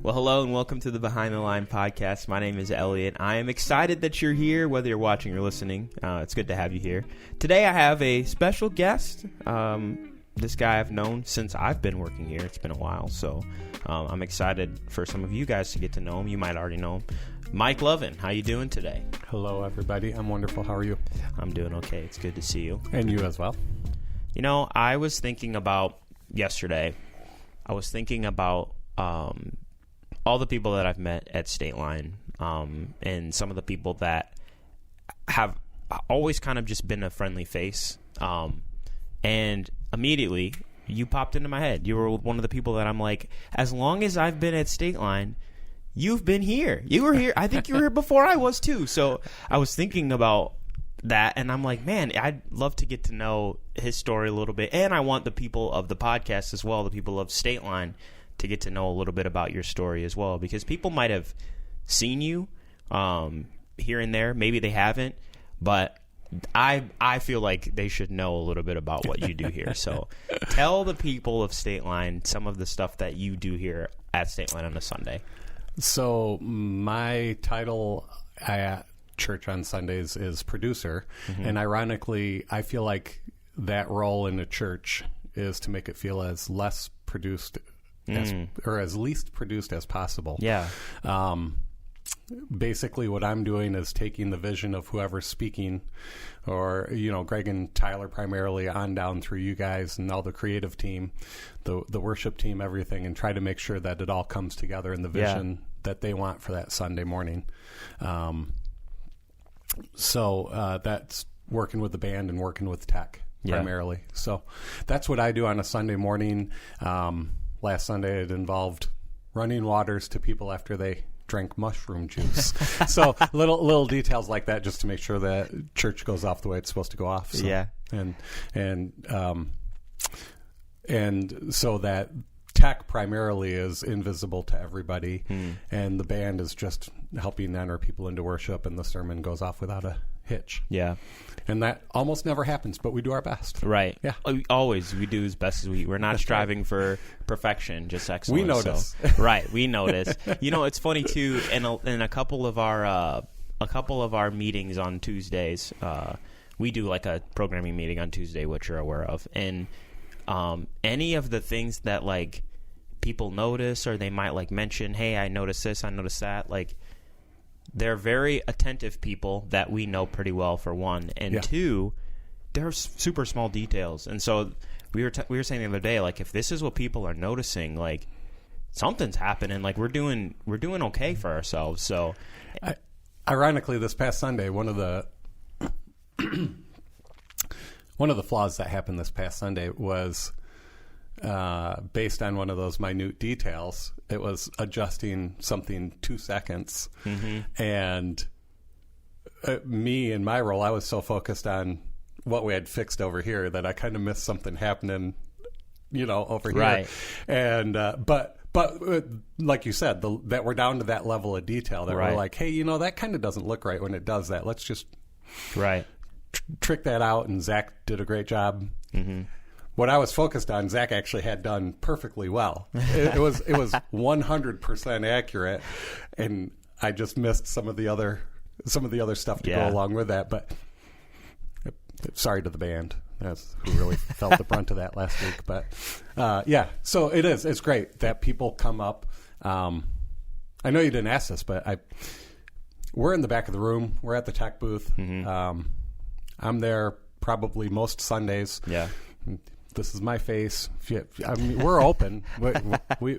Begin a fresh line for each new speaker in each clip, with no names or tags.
Well, hello and welcome to the Behind the Line podcast. My name is Elliot. I am excited that you're here, whether you're watching or listening. It's good to have you here. Today I have a special guest. This guy I've known since I've been working here. It's been a while, so I'm excited for some of you guys to get to know him. You might already know him. Mike Loven, how you doing today?
Hello, everybody. I'm wonderful. How are you?
I'm doing okay. It's good to see you.
And you as well.
You know, I was thinking about yesterday. I was thinking about all the people that I've met at State Line, and some of the people that have always kind of just been a friendly face. And immediately, you popped into my head. You were one of the people that I'm like, as long as I've been at State Line, you've been here. You were here. I think you were here before I was too. So I was thinking about that, and I'm like, man, I'd love to get to know his story a little bit. And I want the people of the podcast as well, the people of State Line, to get to know a little bit about your story as well, because people might have seen you here and there. Maybe they haven't, but I feel like they should know a little bit about what you do here. So tell the people of State Line some of the stuff that you do here at State Line on a Sunday.
So my title at church on Sundays is producer. Mm-hmm. And ironically, I feel like that role in a church is to make it feel as less produced or as least produced as possible.
Yeah.
Basically, what I'm doing is taking the vision of whoever's speaking, or, you know, Greg and Tyler primarily, on down through you guys and all the creative team, the worship team, everything, and try to make sure that it all comes together in the vision that they want for that Sunday morning. So that's working with the band and working with tech primarily. So that's what I do on a Sunday morning. Last Sunday, it involved running waters to people after they drank mushroom juice. So little details like that, just to make sure that church goes off the way it's supposed to go off. So,
yeah.
And so that tech primarily is invisible to everybody, and the band is just helping enter people into worship, and the sermon goes off without a hitch.
Yeah.
And that almost never happens, but we do our best.
Right.
Yeah.
We do as best as we're not striving for perfection, just excellence.
We notice.
So, right. We notice. You know, it's funny too. In a couple of our meetings on Tuesdays, we do like a programming meeting on Tuesday, which you're aware of, and any of the things that like people notice, or they might like mention, hey, I noticed this, I noticed that, like, they're very attentive people that we know pretty well, for one, and two, they're super small details. And so we were saying the other day, like, if this is what people are noticing, like, something's happening. Like, we're doing okay for ourselves. So,
ironically, this past Sunday, one of the flaws that happened this past Sunday was based on one of those minute details. It was adjusting something 2 seconds. Mm-hmm. And me, in my role, I was so focused on what we had fixed over here that I kind of missed something happening, you know, over here.
Right.
And, but like you said, that we're down to that level of detail that we're like, hey, you know, that kind of doesn't look right when it does that. Let's just trick that out. And Zach did a great job. Mm-hmm. What I was focused on, Zach actually had done perfectly well. It was 100% accurate, and I just missed some of the other stuff to go along with that. But sorry to the band, who really felt the brunt of that last week. But so it's great that people come up. I know you didn't ask this, but we're in the back of the room. We're at the tech booth. Mm-hmm. I'm there probably most Sundays.
Yeah.
This is my face. I mean, we're open. We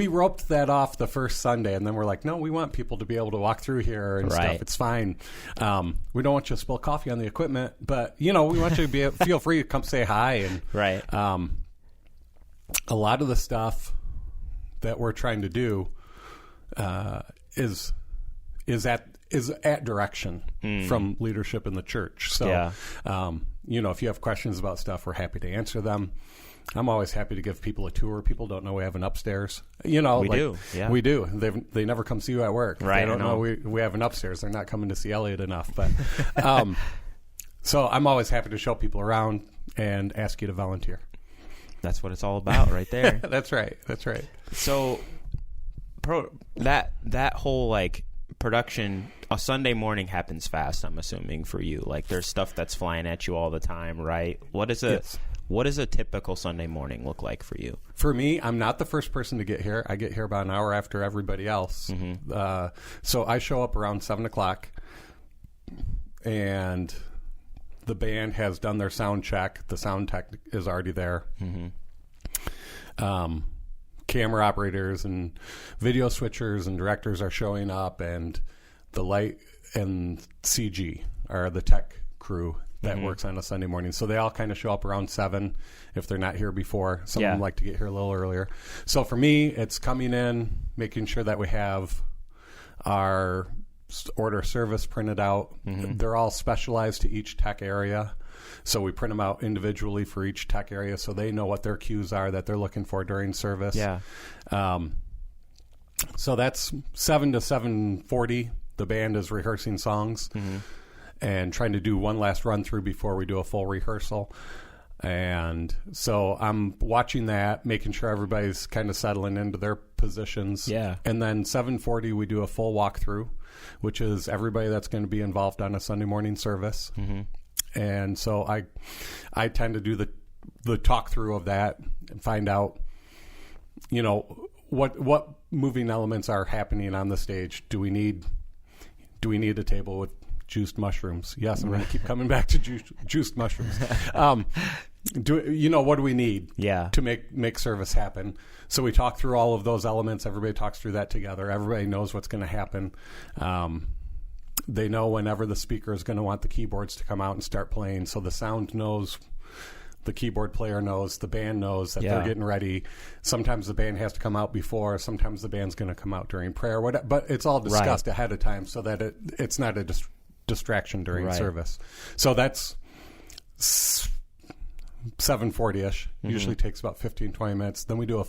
roped that off the first Sunday, and then we're like, no, we want people to be able to walk through here and stuff. It's fine. We don't want you to spill coffee on the equipment, but, you know, we want you to feel free to come say hi. And a lot of the stuff that we're trying to do is at direction from leadership in the church. So, you know, if you have questions about stuff, we're happy to answer them. I'm always happy to give people a tour. People don't know we have an upstairs. You know,
we do.
They never come see you at work.
Right.
They don't know we have an upstairs. They're not coming to see Elliot enough. But so I'm always happy to show people around and ask you to volunteer.
That's what it's all about right there.
That's right.
So that whole like production, a Sunday morning happens fast, I'm assuming, for you. Like there's stuff that's flying at you all the time, right? What does a typical Sunday morning look like for you?
For me, I'm not the first person to get here. I get here about an hour after everybody else. Mm-hmm. So I show up around 7 o'clock, and the band has done their sound check. The sound tech is already there. Mm-hmm. Camera operators and video switchers and directors are showing up, and the light and CG are the tech crew that works on a Sunday morning. So they all kind of show up around 7 if they're not here before. Some of them like to get here a little earlier. So for me, it's coming in, making sure that we have our order service printed out. Mm-hmm. They're all specialized to each tech area. So we print them out individually for each tech area so they know what their cues are that they're looking for during service.
Yeah.
So that's 7 to 7:40. The band is rehearsing songs and trying to do one last run through before we do a full rehearsal. And so I'm watching that, making sure everybody's kind of settling into their positions.
Yeah.
And then 7:40, we do a full walkthrough, which is everybody that's going to be involved on a Sunday morning service. Mm-hmm. And so I tend to do the talk through of that and find out, you know, what moving elements are happening on the stage. Do we need a table with juiced mushrooms? Yes, I'm going to keep coming back to juiced mushrooms. What do we need to make service happen? So we talk through all of those elements. Everybody talks through that together. Everybody knows what's going to happen. They know whenever the speaker is going to want the keyboards to come out and start playing. So the sound knows, the keyboard player knows, the band knows that they're getting ready. Sometimes the band has to come out before. Sometimes the band's going to come out during prayer. But it's all discussed ahead of time so that it's not a distraction during service. So that's 7:40-ish. Usually takes about 15, 20 minutes. Then we do a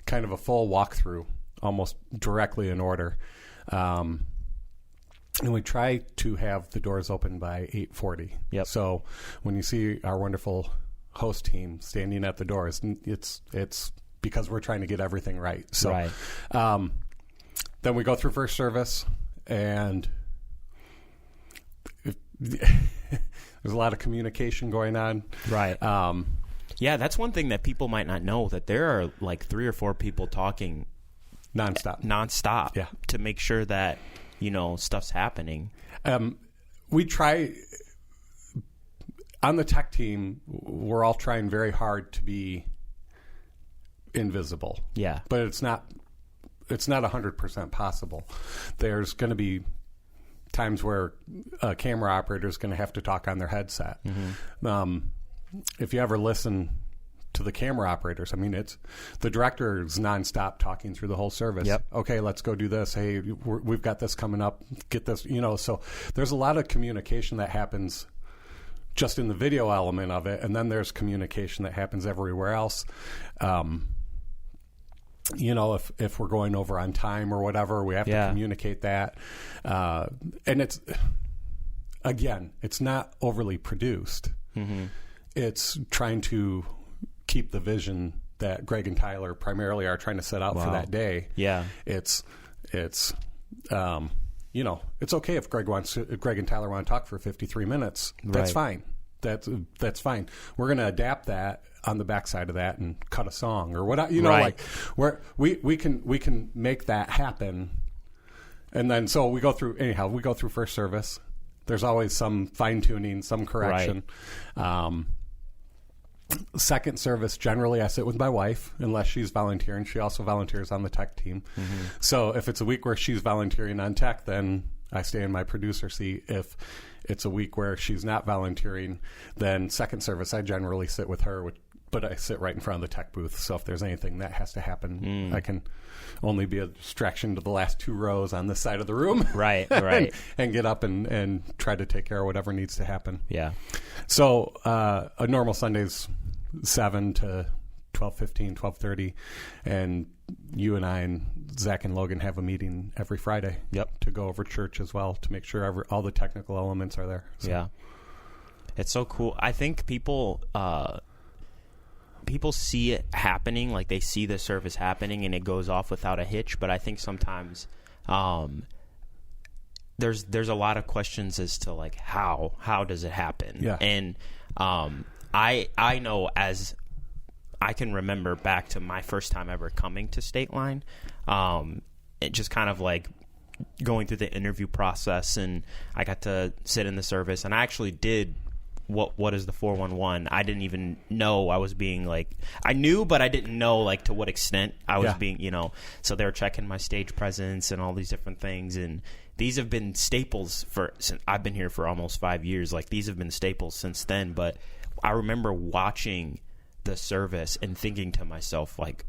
kind of a full walkthrough, almost directly in order. And we try to have the doors open by 8:40.
Yep.
So when you see our wonderful host team standing at the doors, it's because we're trying to get everything right. So then we go through first service, and there's a lot of communication going on.
Right. Yeah, that's one thing that people might not know, that there are like 3 or 4 people talking nonstop.
Yeah.
To make sure that, you know, stuff's happening.
We try on the tech team. We're all trying very hard to be invisible.
Yeah,
but it's not 100% possible. There's going to be times where a camera operator is going to have to talk on their headset. Mm-hmm. If you ever listen to the camera operators, I mean, it's the director's nonstop talking through the whole service.
Yep.
Okay, let's go do this. Hey, we've got this coming up. Get this, you know. So there's a lot of communication that happens just in the video element of it, and then there's communication that happens everywhere else. You know, if we're going over on time or whatever, we have to communicate that. And it's not overly produced. Mm-hmm. It's trying to keep the vision that Greg and Tyler primarily are trying to set out for that day.
Yeah.
It's you know, it's okay if Greg and Tyler want to talk for 53 minutes. That's fine. That's fine. We're going to adapt that on the backside of that and cut a song or what, you know, like we can make that happen. And then, so we go through first service. There's always some fine tuning, some correction. Right. Second service, generally I sit with my wife unless she's volunteering. She also volunteers on the tech team. Mm-hmm. So if it's a week where she's volunteering on tech, then I stay in my producer seat. If it's a week where she's not volunteering, then second service I generally sit with her, but I sit right in front of the tech booth. So if there's anything that has to happen, I can only be a distraction to the last 2 rows on this side of the room.
Right.
and get up and try to take care of whatever needs to happen.
Yeah.
So a normal Sunday's 7 to 12:15, 12:30, and you and I and Zach and Logan have a meeting every Friday.
Yep.
To go over church as well to make sure all the technical elements are there. So.
Yeah. It's so cool. I think people people see it happening, like they see the service happening and it goes off without a hitch. But I think sometimes there's a lot of questions as to like how does it happen?
Yeah.
And I know, as I can remember back to my first time ever coming to State Line, it just kind of like going through the interview process, and I got to sit in the service, and I actually did what is the 411. I didn't even know I was being like, I knew, but I didn't know like to what extent I was being, so they were checking my stage presence and all these different things. And these have been staples since I've been here for almost 5 years. Like, these have been staples since then. But I remember watching the service and thinking to myself, like,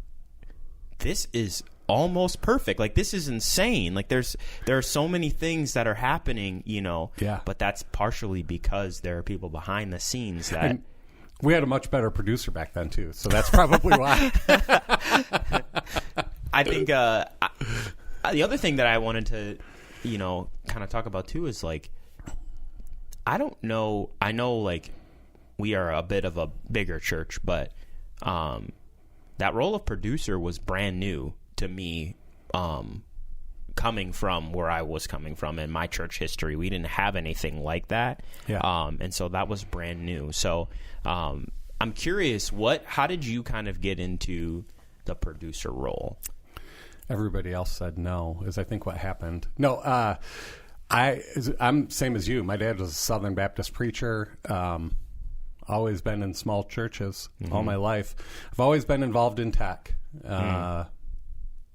this is almost perfect. Like, this is insane. Like, there are so many things that are happening, but that's partially because there are people behind the scenes that...
And we had a much better producer back then, too, so that's probably why.
I think the other thing that I wanted to, kind of talk about, too, is, like, I don't know. I know, like, we are a bit of a bigger church, but that role of producer was brand new to me, coming from where I was coming from in my church history. We didn't have anything like that. Yeah. And so that was brand new. So I'm curious, how did you kind of get into the producer role?
Everybody else said no, is I think what happened. No, I'm same as you. My dad was a Southern Baptist preacher. Always been in small churches all my life. I've always been involved in tech.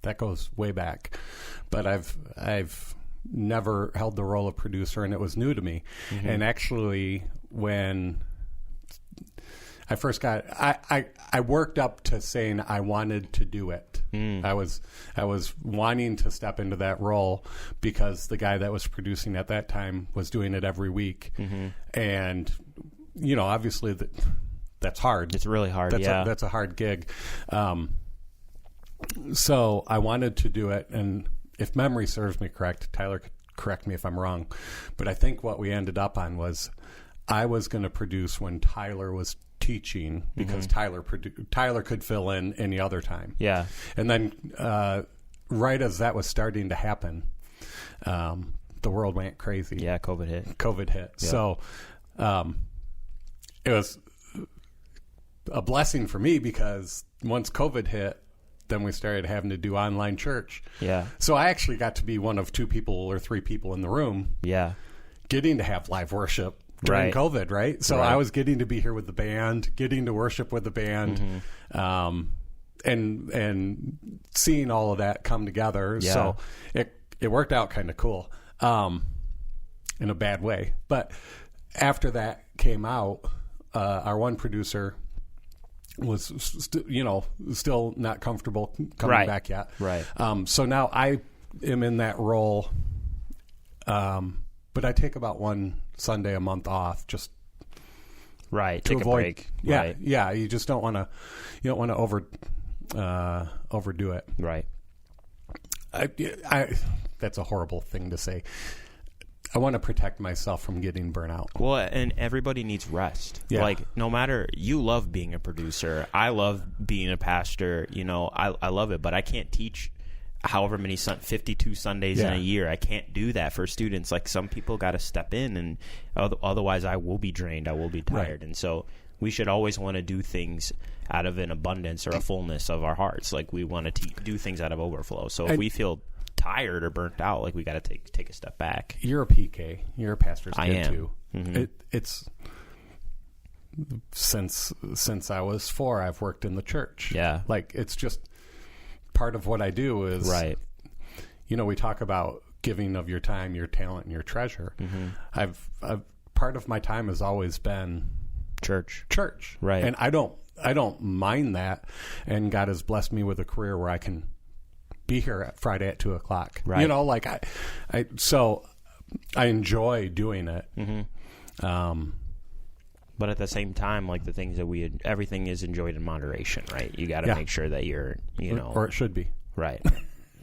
That goes way back, but I've never held the role of producer, and it was new to me. And actually, when I first got, I worked up to saying I wanted to do it. I was wanting to step into that role because the guy that was producing at that time was doing it every week, and obviously that's hard.
It's really hard.
That's a hard gig. So I wanted to do it, and if memory serves me correct, Tyler could correct me if I'm wrong, but I think what we ended up on was I was going to produce when Tyler was teaching, because Tyler could fill in any other time. Yeah. And then right as that was starting to happen, the world went crazy.
Yeah, COVID hit.
Yeah. So it was a blessing for me, because once COVID hit, then we started having to do online church. Yeah. So I actually got to be one of 2 people or 3 people in the room. Yeah. Getting to have live worship during COVID, right? So I was getting to be here with the band, getting to worship with the band, and seeing all of that come together. Yeah. So it worked out kind of cool, in a bad way. But after that came out, our one producer was still not comfortable coming back yet. Right. So now I am in that role, but I take about one Sunday a month off, just
to take avoid, a break.
Yeah, yeah. You just don't want to overdo it. Right. That's a horrible thing to say. I want to protect myself from getting burnout.
Well, and everybody needs rest. Yeah. Like, no matter, you love being a producer. I love being a pastor. I love it, but I can't teach however many 52 Sundays in a year. I can't do that for students. Like, some people got to step in, and otherwise I will be drained. I will be tired. Right. And so we should always want to do things out of an abundance or a fullness of our hearts. Like, we want to do things out of overflow. So if we feel tired or burnt out, like, we got to take a step back.
You're a PK. You're a pastor's kid too. It's since I was 4, I've worked in the church. Yeah, like, it's just part of what I do. Is we talk about giving of your time, your talent, and your treasure. I've part of my time has always been church. Right, and I don't mind that. And God has blessed me with a career where I can be here at Friday at 2:00. Right. So I enjoy doing it.
But at the same time, like, the things that everything is enjoyed in moderation, right? You got to make sure that you're,
or it should be.
Right.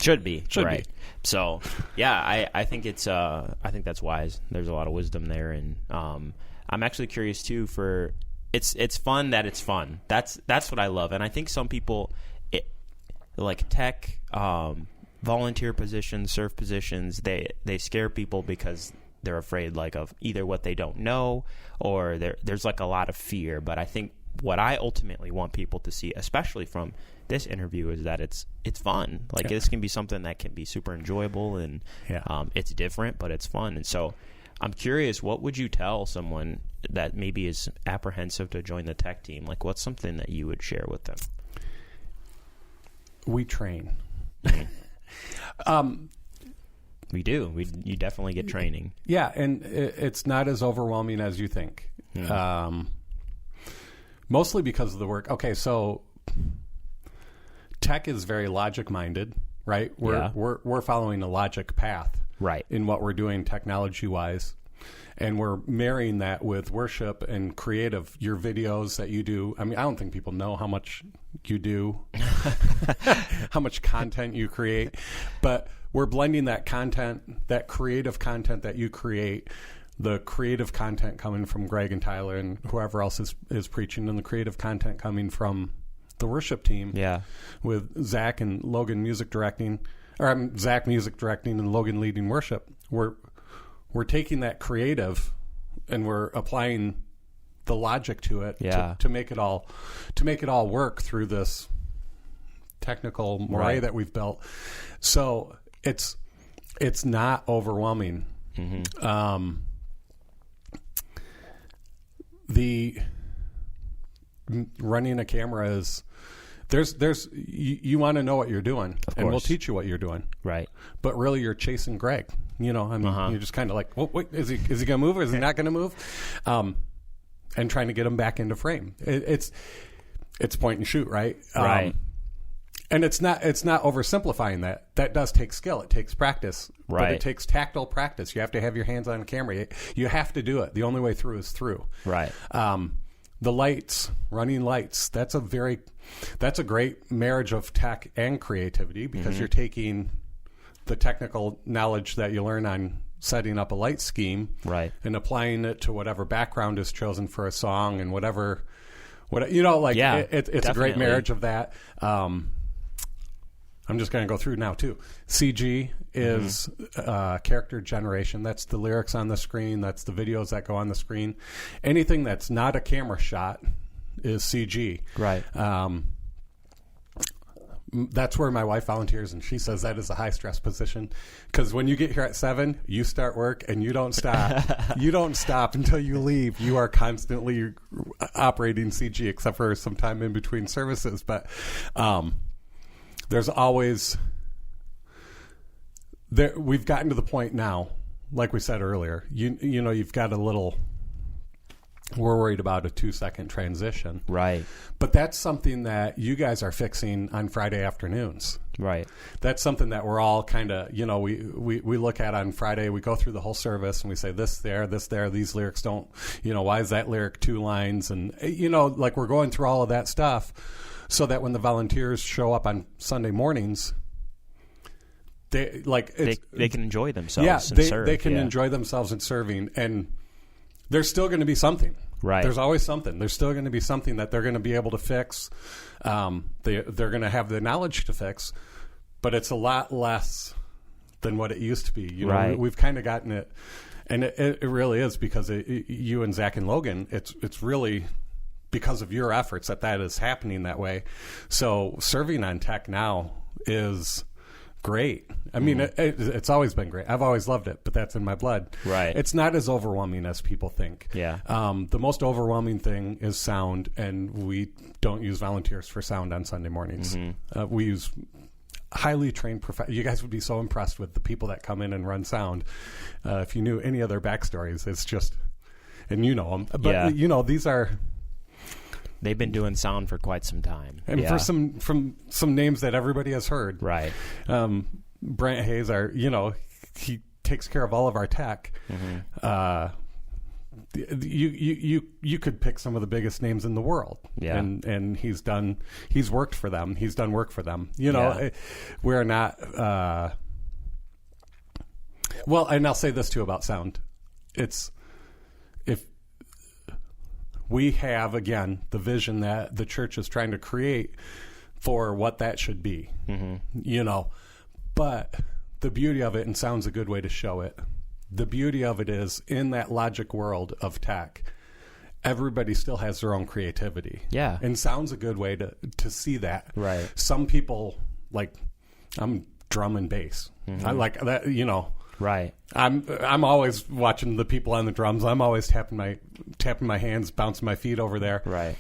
Should be. Right. So, yeah, I think I think that's wise. There's a lot of wisdom there. And I'm actually curious, too, for it's fun that it's fun. That's what I love. And I think some people, like tech, volunteer positions, surf positions, they scare people because they're afraid like of either what they don't know or there's like a lot of fear. But I think what I ultimately want people to see, especially from this interview, is that it's fun. Like this can be something that can be super enjoyable and it's different, but it's fun. And so I'm curious, what would you tell someone that maybe is apprehensive to join the tech team? Like what's something that you would share with them?
We train.
We do. You definitely get training.
Yeah, and it's not as overwhelming as you think. Mostly because of the work. Okay, so tech is very logic-minded, right? We're following a logic path,
right,
in what we're doing technology-wise, and we're marrying that with worship and creative. Your videos that you do. I mean, I don't think people know how much you do, how much content you create, but we're blending that content, that creative content that you create, the creative content coming from Greg and Tyler and whoever else is preaching, and the creative content coming from the worship team.
Yeah,
with Zach and Logan music directing, or Zach music directing and Logan leading worship. We're taking that creative and we're applying the logic to it to make it all work through this technical moray that we've built. So it's not overwhelming. The running a camera is you want to know what you're doing, and we'll teach you what you're doing.
Right.
But really, you're chasing Greg. You know, I mean, you're just kind of like, well, wait, is he going to move or is he not going to move? And trying to get him back into frame. It's point and shoot, right?
Right.
And it's not oversimplifying that. That does take skill. It takes practice.
Right.
But it takes tactile practice. You have to have your hands on the camera. You have to do it. The only way through is through.
Right.
The lights, running lights, that's a great marriage of tech and creativity, because you're taking the technical knowledge that you learn on setting up a light scheme,
right,
and applying it to whatever background is chosen for a song and whatever you know, like it's a great marriage of that. I'm just going to go through now too. CG is character generation. That's the lyrics on the screen. That's the videos that go on the screen. Anything that's not a camera shot is CG.
Right.
That's where my wife volunteers, and she says that is a high-stress position, because when you get here at 7, you start work, and you don't stop. You don't stop until you leave. You are constantly operating CG, except for some time in between services. But there's always... We've gotten to the point now, like we said earlier, you know, you've got a little... We're worried about a 2-second transition.
Right.
But that's something that you guys are fixing on Friday afternoons.
Right.
That's something that we're all kind of, you know, we look at on Friday. We go through the whole service and we say this there, these lyrics don't, you know, why is that lyric 2 lines? And, you know, like we're going through all of that stuff so that when the volunteers show up on Sunday mornings, they
can enjoy themselves.
Yeah,
and serve.
They can enjoy themselves in serving. And there's still going to be something.
Right.
There's always something. There's still going to be something that they're going to be able to fix. They're going to have the knowledge to fix, but it's a lot less than what it used to be. You know,
right.
We've kind of gotten it, and it really is because you and Zach and Logan. It's really because of your efforts that is happening that way. So serving on tech now is great. I mean, it's always been great. I've always loved it, but that's in my blood.
Right.
It's not as overwhelming as people think.
Yeah.
The most overwhelming thing is sound, and we don't use volunteers for sound on Sunday mornings. We use highly trained you guys would be so impressed with the people that come in and run sound. If you knew any of their backstories, it's just, and you know them. But, you know, these are...
They've been doing sound for quite some time.
And from some names that everybody has heard.
Right.
Brent Hayes, he takes care of all of our tech. You could pick some of the biggest names in the world.
Yeah.
And he's worked for them. He's done work for them. You know, we're not, well, and I'll say this too about sound. we have, again, the vision that the church is trying to create for what that should be, you know. But the beauty of it, and sound's a good way to show it, the beauty of it is in that logic world of tech, everybody still has their own creativity.
Yeah.
And sound's a good way to see that.
Right.
Some people, like, I'm drum and bass. I like that, you know.
Right.
I'm always watching the people on the drums. I'm always tapping my hands, bouncing my feet over there.
Right.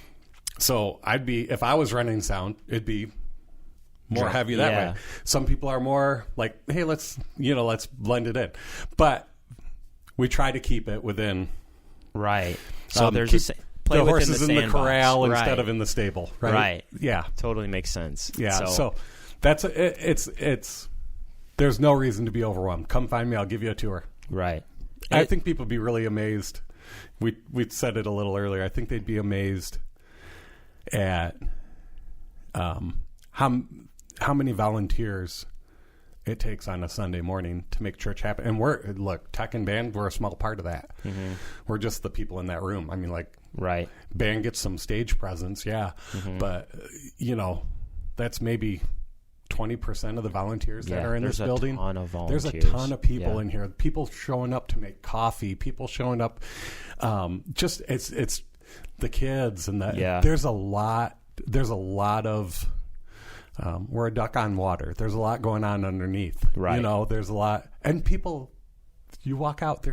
So if I was running sound, it'd be more heavy that way. Some people are more like, hey, let's blend it in. But we try to keep it within.
Right. So there's
play the horses in the corral instead of in the stable. Right.
Right.
Yeah.
Totally makes sense.
Yeah. So that's it's. There's no reason to be overwhelmed. Come find me. I'll give you a tour.
Right.
I think people would be really amazed. We said it a little earlier. I think they'd be amazed at how many volunteers it takes on a Sunday morning to make church happen. And tech and band, we're a small part of that. We're just the people in that room. I mean, like,
right.
Band gets some stage presence, yeah. But, you know, that's maybe 20% of the volunteers that are in this building.
There's a ton of volunteers.
There's a ton of people in here. People showing up to make coffee. People showing up. It's the kids and there's a lot. There's a lot of. We're a duck on water. There's a lot going on underneath.
Right.
You know, there's a lot, and people. You walk out.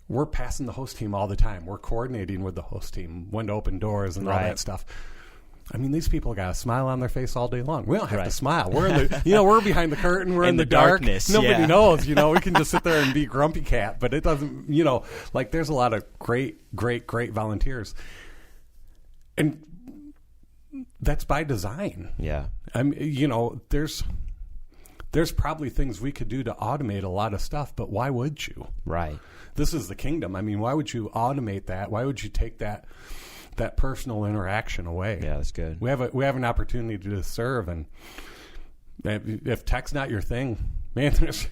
We're passing the host team all the time. We're coordinating with the host team when to open doors and all that stuff. I mean, these people got a smile on their face all day long. We don't have to smile. We're in the, we're behind the curtain. We're in the dark.
Darkness.
Nobody knows. We can just sit there and be grumpy cat. But it doesn't. Like there's a lot of great volunteers, and that's by design.
Yeah.
There's probably things we could do to automate a lot of stuff, but why would you?
Right.
This is the kingdom. I mean, why would you automate that? Why would you take that personal interaction away?
Yeah, that's good.
We have an opportunity to serve, and if tech's not your thing, man, there's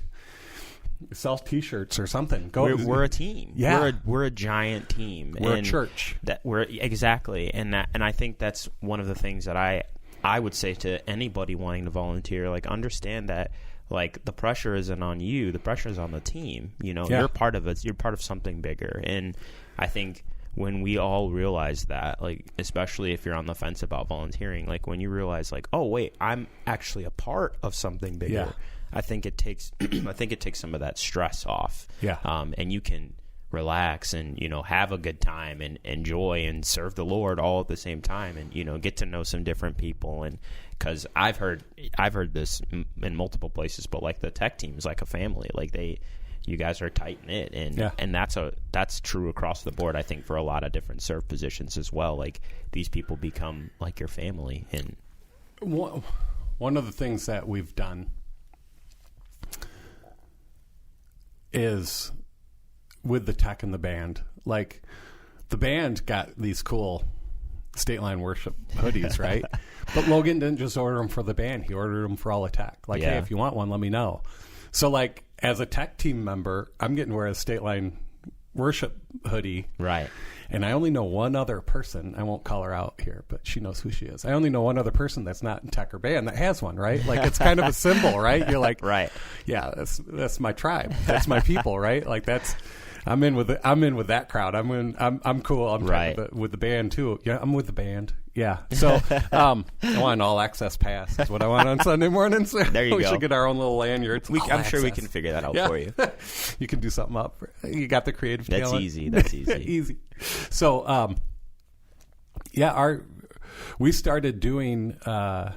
sell T-shirts or something.
We're a team.
Yeah,
we're a giant team.
We're a church.
Exactly, and I think that's one of the things that I would say to anybody wanting to volunteer. Like, understand that. Like, the pressure isn't on you. The pressure is on the team. You're part of it. You're part of something bigger. And I think when we all realize that, like, especially if you're on the fence about volunteering, like, when you realize, like, oh, wait, I'm actually a part of something bigger.
Yeah.
I think it takes some of that stress off.
Yeah.
And you can relax and, have a good time and enjoy and serve the Lord all at the same time and, get to know some different people. And because I've heard this in multiple places, but like the tech team is like a family. Like you guys are tight knit, and that's true across the board. I think for a lot of different serve positions as well. Like, these people become like your family. And
one of the things that we've done is with the tech and the band. Like, the band got these cool State Line Worship hoodies, right? But Logan didn't just order them for the band. He ordered them for all the tech. Like, hey, if you want one, let me know. So, like, as a tech team member, I'm getting to wear a State Line Worship hoodie.
Right.
And I only know one other person. I won't call her out here, but she knows who she is. I only know one other person that's not in tech or band that has one, right? Like, it's kind of a symbol, right? You're like,
right.
Yeah, that's my tribe. That's my people, right? Like, I'm in with that crowd. I'm cool. I'm
right.
with the band too. Yeah, I'm with the band. Yeah. So I want an all access pass. Is what I want on Sunday mornings.
There you go.
We should get our own little lanyards.
I'm sure we can figure that out for you.
You can do something up. You got the creative talent.
That's easy.
Easy. So we started doing 10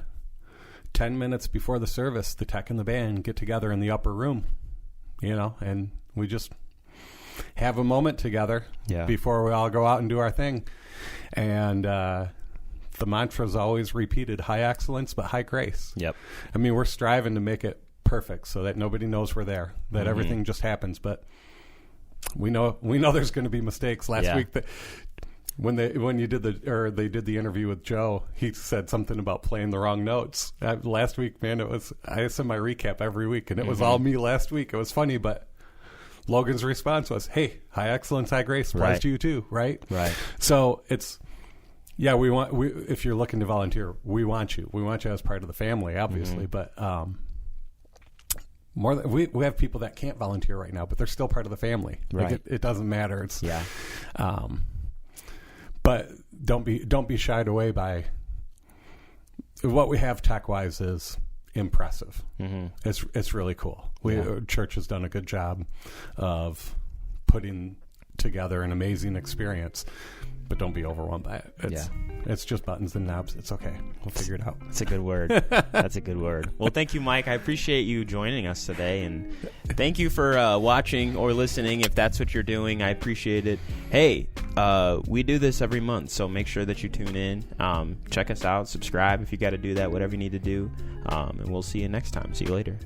minutes before the service. The tech and the band get together in the upper room, and we just have a moment together before we all go out and do our thing. And the mantra is always repeated: high excellence, but high grace.
Yep.
I mean, we're striving to make it perfect so that nobody knows we're there, that everything just happens. But we know there's going to be mistakes. Last week, when they did the interview with Joe, he said something about playing the wrong notes. Last week, man, I send my recap every week, and it was all me last week. It was funny, but Logan's response was, "Hey, high excellence, high grace applies to you too, right?"
Right.
So it's, yeah, if you're looking to volunteer, we want you. We want you as part of the family, obviously, but we have people that can't volunteer right now, but they're still part of the family.
Right.
Like it doesn't matter. It's but don't be shied away by what we have tech wise is impressive. It's really cool. Church has done a good job of putting together an amazing experience, but don't be overwhelmed by it. It's just buttons and knobs. It's okay. We'll figure it out.
That's a good word. That's a good word. Well, thank you, Mike. I appreciate you joining us today, and thank you for watching or listening. If that's what you're doing, I appreciate it. Hey, we do this every month, so make sure that you tune in. Check us out. Subscribe if you got to do that. Whatever you need to do, and we'll see you next time. See you later.